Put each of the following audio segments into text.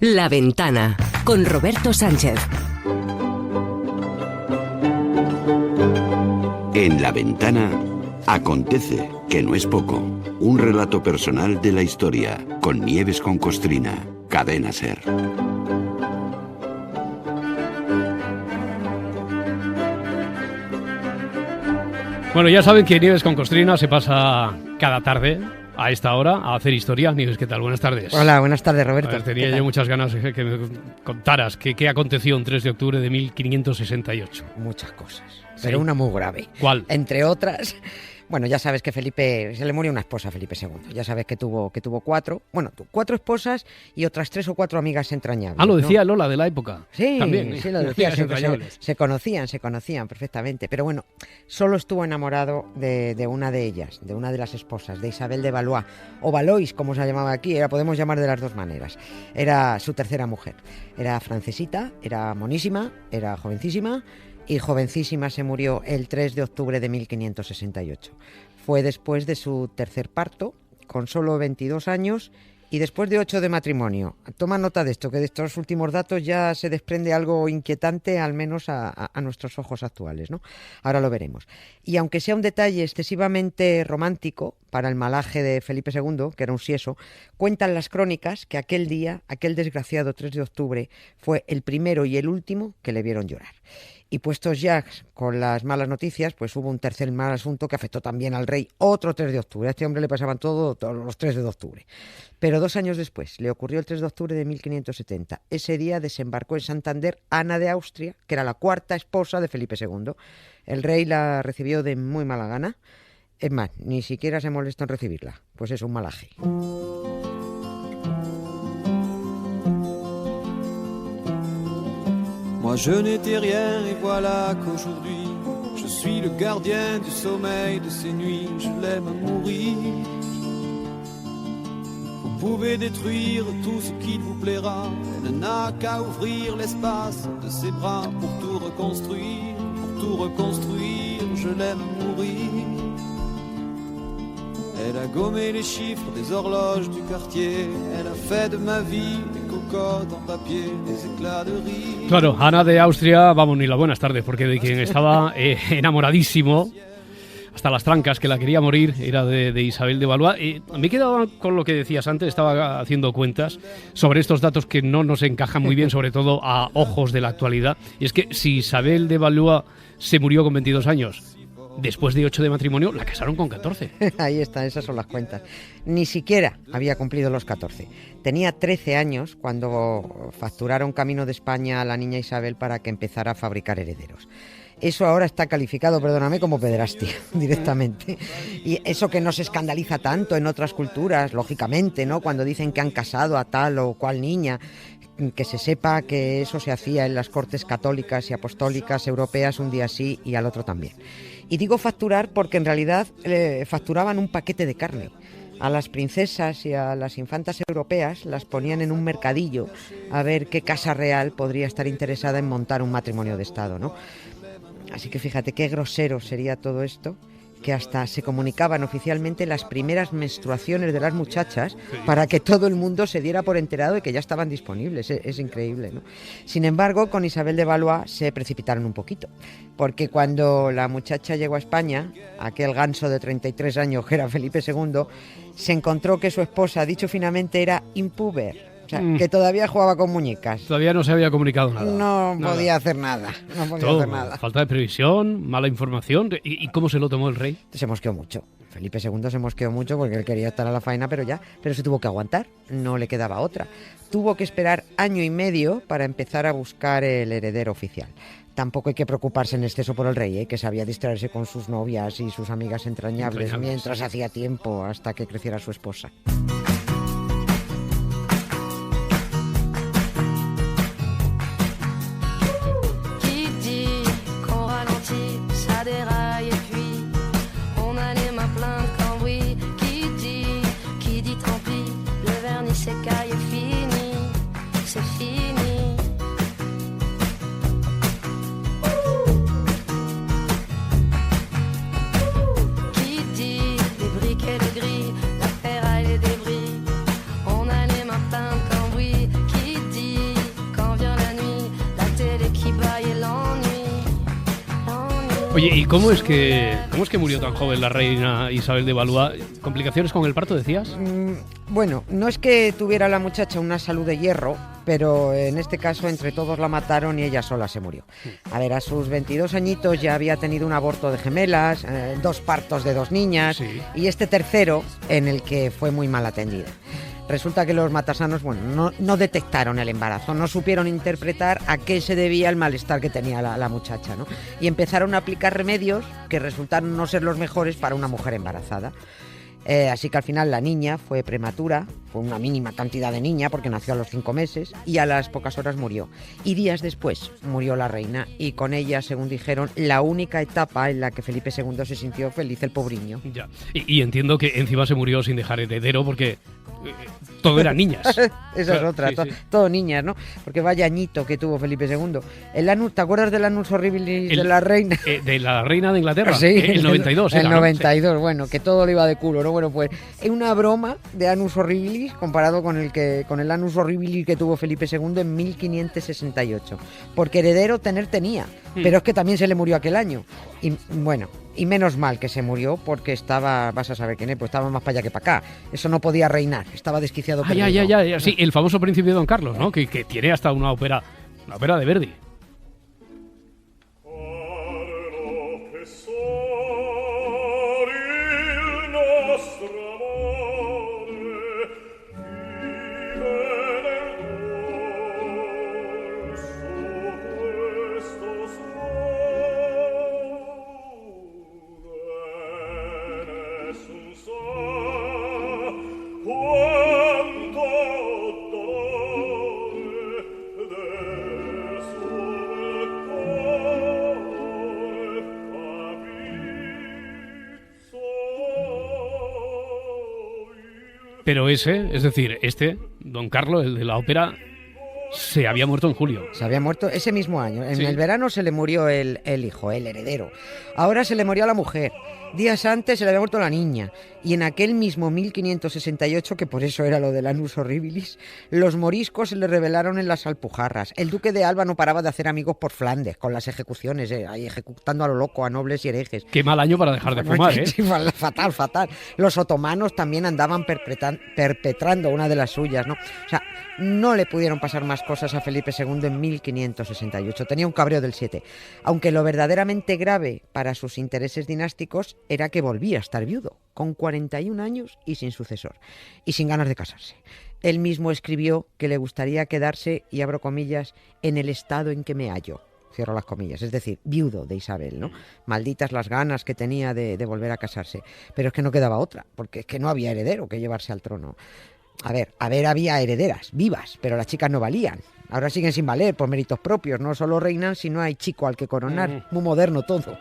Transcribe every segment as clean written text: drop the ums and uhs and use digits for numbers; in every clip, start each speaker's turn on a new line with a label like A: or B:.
A: La Ventana, con Roberto Sánchez.
B: En La Ventana acontece, que no es poco, un relato personal de la historia, con Nieves con Costrina, Cadena SER.
C: Bueno, ya saben que Nieves con Costrina se pasa cada tarde a esta hora a hacer historia. Nieves, ¿qué tal? Buenas tardes.
D: Hola, buenas tardes, Roberto.
C: A ver, tenía yo muchas ganas de que me contaras qué aconteció un 3 de octubre de 1568.
D: Muchas cosas,
C: ¿Sí?
D: pero una muy grave.
C: ¿Cuál?
D: Entre otras, bueno, ya sabes que Felipe, se le murió una esposa a Felipe II. Ya sabes que tuvo cuatro esposas y otras 3 o 4 amigas entrañables.
C: Ah, lo decía,
D: ¿no?
C: Lola de la época.
D: Sí,
C: también,
D: sí lo decía.
C: entrañables.
D: Se conocían perfectamente. Pero bueno, solo estuvo enamorado de una de ellas, de una de las esposas, de Isabel de Valois, o Valois, como se llamaba aquí, podemos llamar de las dos maneras. Era su tercera mujer. Era francesita, era monísima, era jovencísima, y jovencísima se murió el 3 de octubre de 1568. Fue después de su tercer parto, con solo 22 años, y después de 8 de matrimonio. Toma nota de esto, que de estos últimos datos ya se desprende algo inquietante, al menos a nuestros ojos actuales, ¿no? Ahora lo veremos. Y aunque sea un detalle excesivamente romántico para el malaje de Felipe II, que era un sieso, cuentan las crónicas que aquel día, aquel desgraciado 3 de octubre, fue el primero y el último que le vieron llorar. Y puestos ya con las malas noticias, pues hubo un tercer mal asunto que afectó también al rey, otro 3 de octubre. A este hombre le pasaban todos los 3 de octubre. Pero 2 años después, le ocurrió el 3 de octubre de 1570. Ese día desembarcó en Santander Ana de Austria, que era la cuarta esposa de Felipe II. El rey la recibió de muy mala gana. Es más, ni siquiera se molestó en recibirla. Pues es un malaje.
E: Moi je n'étais rien et voilà qu'aujourd'hui je suis le gardien du sommeil de ces nuits, je l'aime à mourir. Vous pouvez détruire tout ce qui vous plaira, elle n'a qu'à ouvrir l'espace de ses bras pour tout reconstruire, je l'aime à mourir. Elle a gommé les chiffres des horloges du quartier, elle a fait de ma vie des cocottes en papier, des éclats de rire.
C: Claro, Ana de Austria, vamos, ni la buenas tardes, porque de quien estaba enamoradísimo, hasta las trancas, que la quería morir, era de Isabel de Valois. Me quedaba con lo que decías antes, estaba haciendo cuentas sobre estos datos que no nos encajan muy bien, sobre todo a ojos de la actualidad. Y es que si Isabel de Valois se murió con 22 años, después de 8 de matrimonio, la casaron con 14.
D: Ahí están, esas son las cuentas. Ni siquiera había cumplido los 14. Tenía 13 años cuando facturaron camino de España a la niña Isabel para que empezara a fabricar herederos. Eso ahora está calificado, perdóname, como pederastia, directamente. Y eso que no se escandaliza tanto en otras culturas, lógicamente, ¿no? Cuando dicen que han casado a tal o cual niña, que se sepa que eso se hacía en las cortes católicas y apostólicas europeas un día sí y al otro también. Y digo facturar porque en realidad facturaban un paquete de carne. A las princesas y a las infantas europeas las ponían en un mercadillo a ver qué casa real podría estar interesada en montar un matrimonio de Estado, ¿no? Así que fíjate qué grosero sería todo esto, que hasta se comunicaban oficialmente las primeras menstruaciones de las muchachas para que todo el mundo se diera por enterado de que ya estaban disponibles. Es increíble, ¿no? Sin embargo, con Isabel de Valois se precipitaron un poquito, porque cuando la muchacha llegó a España, aquel ganso de 33 años que era Felipe II, se encontró que su esposa, dicho finamente, era impúber. O sea, que todavía jugaba con muñecas.
C: Todavía no se había comunicado nada.
D: No podía hacer nada.
C: Todo, falta de previsión, mala información. ¿Y cómo se lo tomó el rey?
D: Se mosqueó mucho. Felipe II se mosqueó mucho porque él quería estar a la faena, pero se tuvo que aguantar. No le quedaba otra. Tuvo que esperar 1 año y medio para empezar a buscar el heredero oficial. Tampoco hay que preocuparse en exceso por el rey, que sabía distraerse con sus novias y sus amigas entrañables mientras hacía tiempo hasta que creciera su esposa.
C: Oye, ¿y cómo es que murió tan joven la reina Isabel de Valois? ¿Complicaciones con el parto, decías?
D: Bueno, no es que tuviera la muchacha una salud de hierro, pero en este caso entre todos la mataron y ella sola se murió. A ver, a sus 22 añitos ya había tenido un aborto de gemelas, 2 partos de 2 niñas,
C: Sí.
D: y este tercero en el que fue muy mal atendida. Resulta que los matasanos, no detectaron el embarazo, no supieron interpretar a qué se debía el malestar que tenía la muchacha, ¿no? Y empezaron a aplicar remedios que resultaron no ser los mejores para una mujer embarazada. Así que al final la niña fue prematura, fue una mínima cantidad de niña porque nació a los 5 meses y a las pocas horas murió. Y días después murió la reina y con ella, según dijeron, la única etapa en la que Felipe II se sintió feliz, el pobriño.
C: Ya. Y entiendo que encima se murió sin dejar heredero porque todo eran niñas.
D: Esa es otra,
C: Sí, sí.
D: todo niñas, ¿no? Porque vaya añito que tuvo Felipe II. El anus, ¿te acuerdas del anus horribilis de la reina?
C: De la reina de Inglaterra.
D: Sí,
C: el 92.
D: El
C: era, ¿no?
D: 92, bueno, que todo le iba de culo, ¿no? Bueno, pues es una broma de anus horribilis comparado con el anus horribilis que tuvo Felipe II en 1568. Porque heredero tenía, pero es que también se le murió aquel año. Y bueno, y menos mal que se murió porque estaba, vas a saber quién es, pues estaba más para allá que para acá. Eso no podía reinar, estaba desquiciado.
C: Ah, ya. Sí, el famoso príncipe Don Carlos, ¿no? Que tiene hasta una ópera de Verdi. Pero este, Don Carlos, el de la ópera, se había muerto en julio.
D: Se había muerto ese mismo año. En
C: Sí.
D: el verano se le murió el hijo, el heredero. Ahora se le murió a la mujer. Días antes se le había muerto la niña. Y en aquel mismo 1568, que por eso era lo del anus horribilis, los moriscos se le rebelaron en las Alpujarras. El duque de Alba no paraba de hacer amigos por Flandes, con las ejecuciones, ahí ejecutando a lo loco, a nobles y herejes.
C: Qué mal año para dejar de fumar, ¿eh?
D: Sí, fatal. Los otomanos también andaban perpetrando una de las suyas, ¿no? O sea, no le pudieron pasar más cosas a Felipe II en 1568. Tenía un cabreo del 7. Aunque lo verdaderamente grave para sus intereses dinásticos era que volvía a estar viudo, con 41 años y sin sucesor, y sin ganas de casarse. Él mismo escribió que le gustaría quedarse, y abro comillas, en el estado en que me hallo. Cierro las comillas, es decir, viudo de Isabel, ¿no? Malditas las ganas que tenía de volver a casarse. Pero es que no quedaba otra, porque es que no había heredero que llevarse al trono. A ver, había herederas, vivas, pero las chicas no valían. Ahora siguen sin valer por méritos propios, no solo reinan, sino hay chico al que coronar. Muy moderno todo.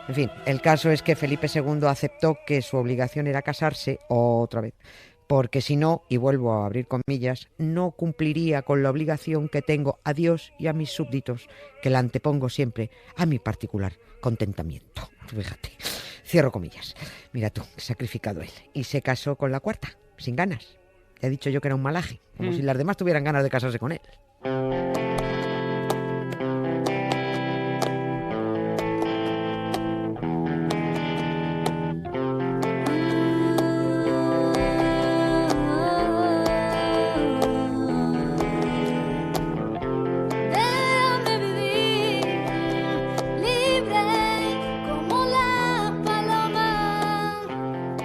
D: En fin, el caso es que Felipe II aceptó que su obligación era casarse otra vez, porque si no, y vuelvo a abrir comillas, no cumpliría con la obligación que tengo a Dios y a mis súbditos, que la antepongo siempre a mi particular contentamiento. Fíjate, cierro comillas. Mira tú, sacrificado él. Y se casó con la cuarta, sin ganas. Ya he dicho yo que era un malaje, como si las demás tuvieran ganas de casarse con él.
F: Déjame vivir libre como las palomas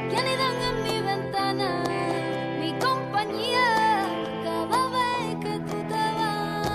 F: que anidan en mi ventana, mi compañía cada vez que tú te vas.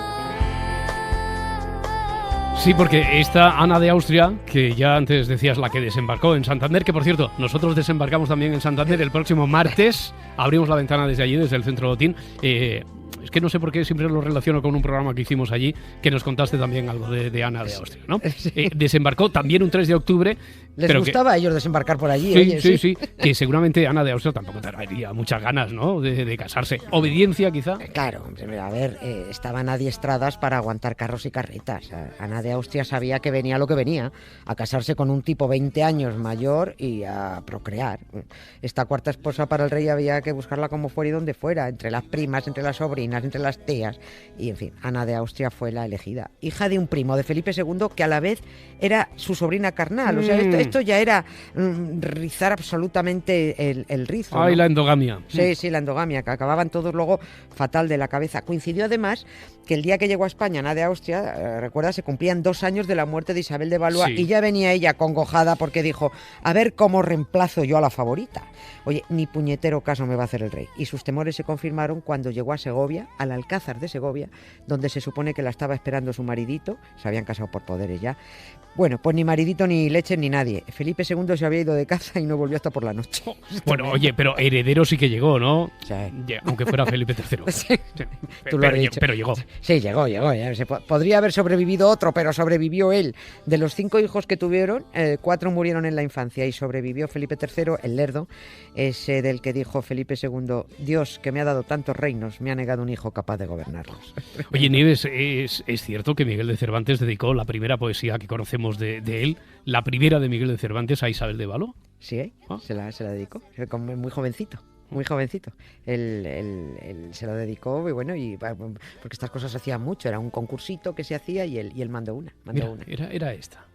C: Sí, porque esta Ana de Austria, que ya antes decías la que desembarcó en Santander, que por cierto, nosotros desembarcamos también en Santander el próximo martes, abrimos la ventana desde allí, desde el Centro Botín. Es que no sé por qué siempre lo relaciono con un programa que hicimos allí, que nos contaste también algo de Ana de Austria, ¿no?
D: Sí.
C: Desembarcó también un 3 de octubre.
D: Les
C: pero
D: gustaba a ellos desembarcar por allí.
C: Sí,
D: oye,
C: sí, que seguramente Ana de Austria tampoco tendría muchas ganas, ¿no? De casarse. Obediencia, quizá.
D: Claro, a ver, estaban adiestradas para aguantar carros y carretas. Ana de Austria sabía que venía lo que venía, a casarse con un tipo 20 años mayor y a procrear. Esta cuarta esposa para el rey había que buscarla como fuera y donde fuera, entre las primas, entre las sobrinas, reinas, entre las teas. Y, en fin, Ana de Austria fue la elegida. Hija de un primo de Felipe II, que a la vez era su sobrina carnal. O sea, esto ya era rizar absolutamente el rizo.
C: Ay,
D: ¿no?
C: la endogamia.
D: Sí, la endogamia, que acababan todos luego fatal de la cabeza. Coincidió además que el día que llegó a España Ana de Austria, recuerda, se cumplían 2 años de la muerte de Isabel de Valois,
C: Sí.
D: y ya venía ella congojada porque dijo, a ver cómo reemplazo yo a la favorita. Oye, ni puñetero caso me va a hacer el rey. Y sus temores se confirmaron cuando llegó a Segovia, al Alcázar de Segovia, donde se supone que la estaba esperando su maridito, se habían casado por poderes ya. Bueno, pues ni maridito, ni leche, ni nadie. Felipe II se había ido de caza y no volvió hasta por la noche.
C: Bueno, oye, pero heredero sí que llegó, ¿no?
D: Sí.
C: Aunque fuera Felipe III.
D: Sí. Tú lo
C: Pero,
D: has dicho.
C: pero llegó.
D: Sí, llegó. Ya. Podría haber sobrevivido otro, pero sobrevivió él. De los 5 hijos que tuvieron, 4 murieron en la infancia y sobrevivió Felipe III, el lerdo, ese del que dijo Felipe II, Dios, que me ha dado tantos reinos, me ha negado un hijo capaz de gobernarlos.
C: Oye, Nieves, ¿es cierto que Miguel de Cervantes dedicó la primera poesía que conocemos de él, la primera de Miguel de Cervantes, a Isabel de Valois?
D: Sí, se la dedicó, muy jovencito. Muy jovencito. Él se lo dedicó y bueno, porque estas cosas se hacían mucho. Era un concursito que se hacía y él mandó una.
C: Mira, era esta.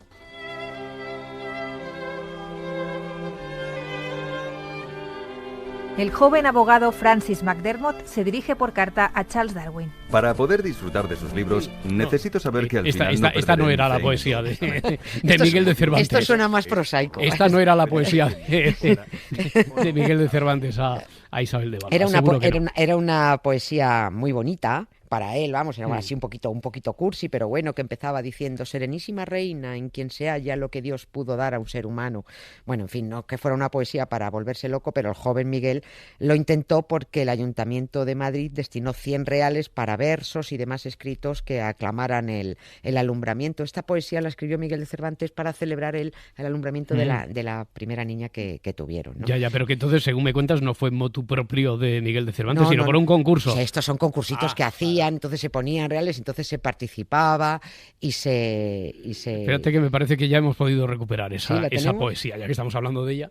G: El joven abogado Francis McDermott se dirige por carta a Charles Darwin.
H: Para poder disfrutar de sus libros, necesito saber que al final
C: Esta no era la poesía de Miguel de Cervantes.
D: Esto suena más prosaico.
C: Esta no era la poesía de Miguel de Cervantes a Isabel de Valois.
D: Era una poesía muy bonita para él, vamos, era así un poquito cursi, pero bueno, que empezaba diciendo, serenísima reina, en quien se halla lo que Dios pudo dar a un ser humano. Bueno, en fin, no que fuera una poesía para volverse loco, pero el joven Miguel lo intentó porque el Ayuntamiento de Madrid destinó 100 reales para versos y demás escritos que aclamaran el alumbramiento. Esta poesía la escribió Miguel de Cervantes para celebrar el alumbramiento de la primera niña que tuvieron, ¿no?
C: Ya, pero que entonces, según me cuentas, no fue motu propio de Miguel de Cervantes, sino por un concurso.
D: O sea, estos son concursitos que hacían, entonces se ponían reales, entonces se participaba y se...
C: Espérate que me parece que ya hemos podido recuperar esa poesía, ya que estamos hablando de ella.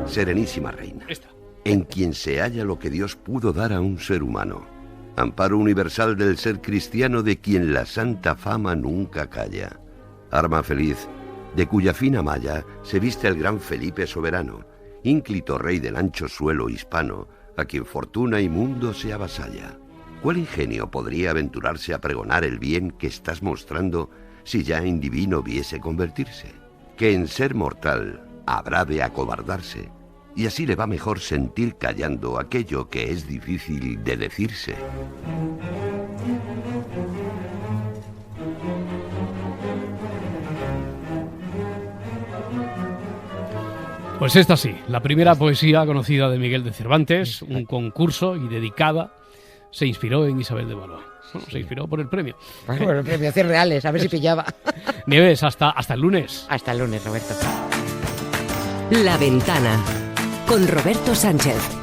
B: Serenísima reina,
C: Esta.
B: en quien se halla lo que Dios pudo dar a un ser humano. Amparo universal del ser cristiano de quien la santa fama nunca calla. Arma feliz, de cuya fina malla se viste el gran Felipe soberano, ínclito rey del ancho suelo hispano, a quien fortuna y mundo se avasalla. ¿Cuál ingenio podría aventurarse a pregonar el bien que estás mostrando si ya en divino viese convertirse? Que en ser mortal habrá de acobardarse, y así le va mejor sentir callando aquello que es difícil de decirse.
C: Pues esta sí, la primera poesía conocida de Miguel de Cervantes, un concurso y dedicada, se inspiró en Isabel de Valois. Bueno, se inspiró por el premio.
D: Bueno, el premio 100 reales, a ver si pillaba.
C: Nieves, hasta el lunes.
D: Hasta el lunes, Roberto.
A: La Ventana con Roberto Sánchez.